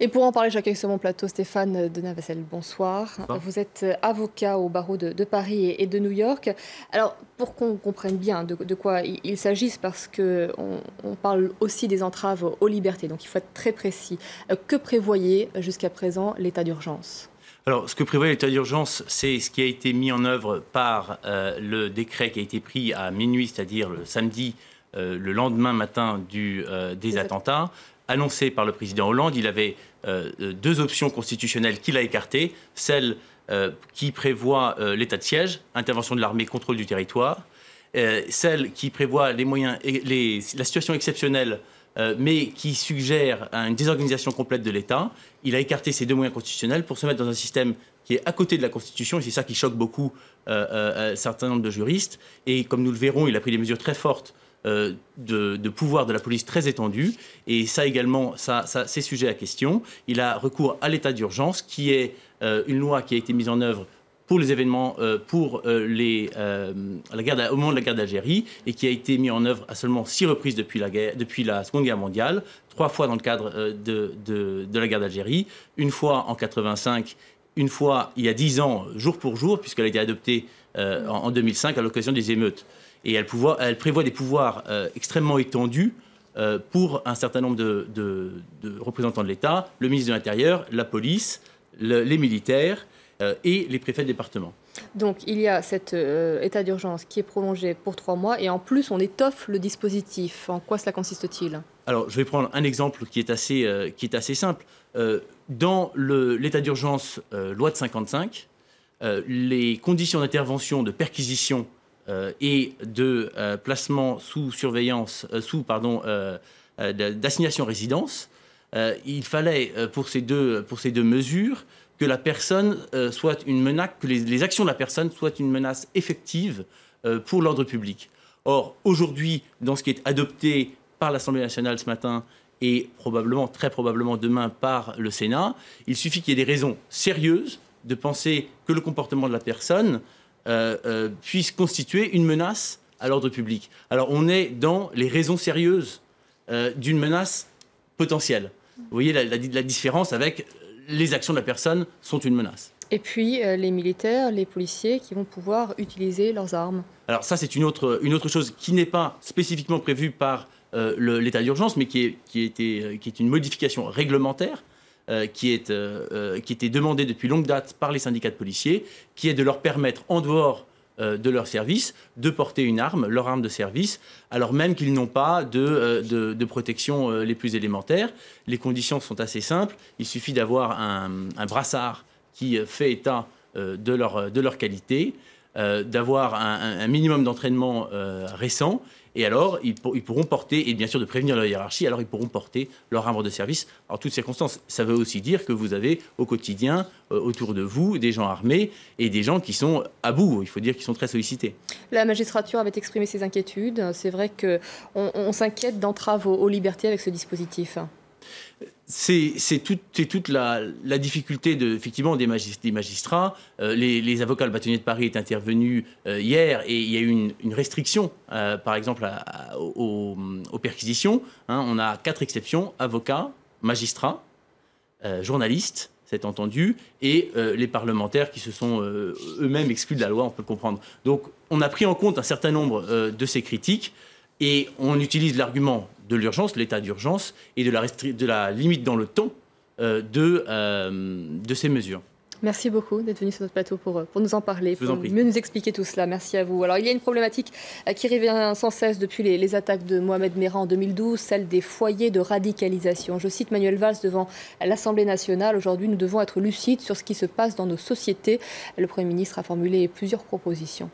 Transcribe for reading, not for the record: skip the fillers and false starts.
Et pour en parler, j'accueille sur mon plateau Stéphane de Navassel. Bonsoir. Bonsoir. Vous êtes avocat au barreau de Paris et de New York. Alors, pour qu'on comprenne bien de quoi il s'agisse, parce qu'on parle aussi des entraves aux libertés, donc il faut être très précis. Que prévoyait jusqu'à présent l'état d'urgence ? Alors, ce que prévoit l'état d'urgence, c'est ce qui a été mis en œuvre par le décret qui a été pris à minuit, c'est-à-dire le samedi, le lendemain matin des attentats, annoncé par le président Hollande. Il avait deux options constitutionnelles qu'il a écartées, celle qui prévoit l'état de siège, intervention de l'armée, contrôle du territoire, celle qui prévoit les moyens, la situation exceptionnelle, mais qui suggère une désorganisation complète de l'État. Il a écarté ces deux moyens constitutionnels pour se mettre dans un système qui est à côté de la Constitution, et c'est ça qui choque beaucoup un certain nombre de juristes. Et comme nous le verrons, il a pris des mesures très fortes de pouvoir de la police très étendues, et ça également, c'est sujet à question. Il a recours à l'état d'urgence, qui est une loi qui a été mise en œuvre pour les événements, au moment de la guerre d'Algérie, et qui a été mis en œuvre à seulement 6 reprises depuis la Seconde Guerre mondiale, 3 fois dans le cadre de la guerre d'Algérie, une fois en 85, une fois il y a 10 ans, jour pour jour, puisqu'elle a été adoptée en 2005 à l'occasion des émeutes. Et elle prévoit des pouvoirs extrêmement étendus pour un certain nombre de représentants de l'État, le ministre de l'Intérieur, la police, les militaires et les préfets de département. Donc il y a cet état d'urgence qui est prolongé pour 3 mois et en plus on étoffe le dispositif. En quoi cela consiste-t-il ? Alors je vais prendre un exemple qui est assez simple. Dans l'état d'urgence loi de 55, les conditions d'intervention, de perquisition et de placement sous surveillance, d'assignation résidence, il fallait pour ces deux mesures que la personne soit une menace, que les actions de la personne soient une menace effective pour l'ordre public. Or, aujourd'hui, dans ce qui est adopté par l'Assemblée nationale ce matin et très probablement demain par le Sénat, il suffit qu'il y ait des raisons sérieuses de penser que le comportement de la personne puisse constituer une menace à l'ordre public. Alors, on est dans les raisons sérieuses d'une menace potentielle. Vous voyez la différence avec les actions de la personne sont une menace. Et puis les militaires, les policiers qui vont pouvoir utiliser leurs armes. Alors ça, c'est une autre chose qui n'est pas spécifiquement prévue par l'état d'urgence, mais qui est une modification réglementaire qui était demandée depuis longue date par les syndicats de policiers, qui est de leur permettre, en dehors de leur service, de porter une arme, leur arme de service, alors même qu'ils n'ont pas de protection les plus élémentaires. Les conditions sont assez simples. Il suffit d'avoir un brassard qui fait état de leur qualité, d'avoir un minimum d'entraînement récent, et alors ils pourront porter, et bien sûr de prévenir leur hiérarchie, alors ils pourront porter leur arme de service en toutes circonstances. Ça veut aussi dire que vous avez au quotidien, autour de vous, des gens armés et des gens qui sont à bout, il faut dire qu'ils sont très sollicités. La magistrature avait exprimé ses inquiétudes. C'est vrai qu'on s'inquiète d'entraves aux libertés avec ce dispositif. C'est toute la difficulté effectivement des magistrats. Les avocats, le bâtonnier de Paris est intervenu hier et il y a eu une restriction, par exemple, aux perquisitions. On a 4 exceptions, avocats, magistrats, journalistes, c'est entendu, et les parlementaires qui se sont eux-mêmes exclus de la loi, on peut le comprendre. Donc on a pris en compte un certain nombre de ces critiques et on utilise l'argument de l'urgence, l'état d'urgence, et de la limite dans le temps de ces mesures. Merci beaucoup d'être venu sur notre plateau pour nous en parler, pour mieux nous expliquer tout cela. Merci à vous. Alors, il y a une problématique qui revient sans cesse depuis les attaques de Mohamed Merah en 2012, celle des foyers de radicalisation. Je cite Manuel Valls devant l'Assemblée nationale. Aujourd'hui, nous devons être lucides sur ce qui se passe dans nos sociétés. Le Premier ministre a formulé plusieurs propositions.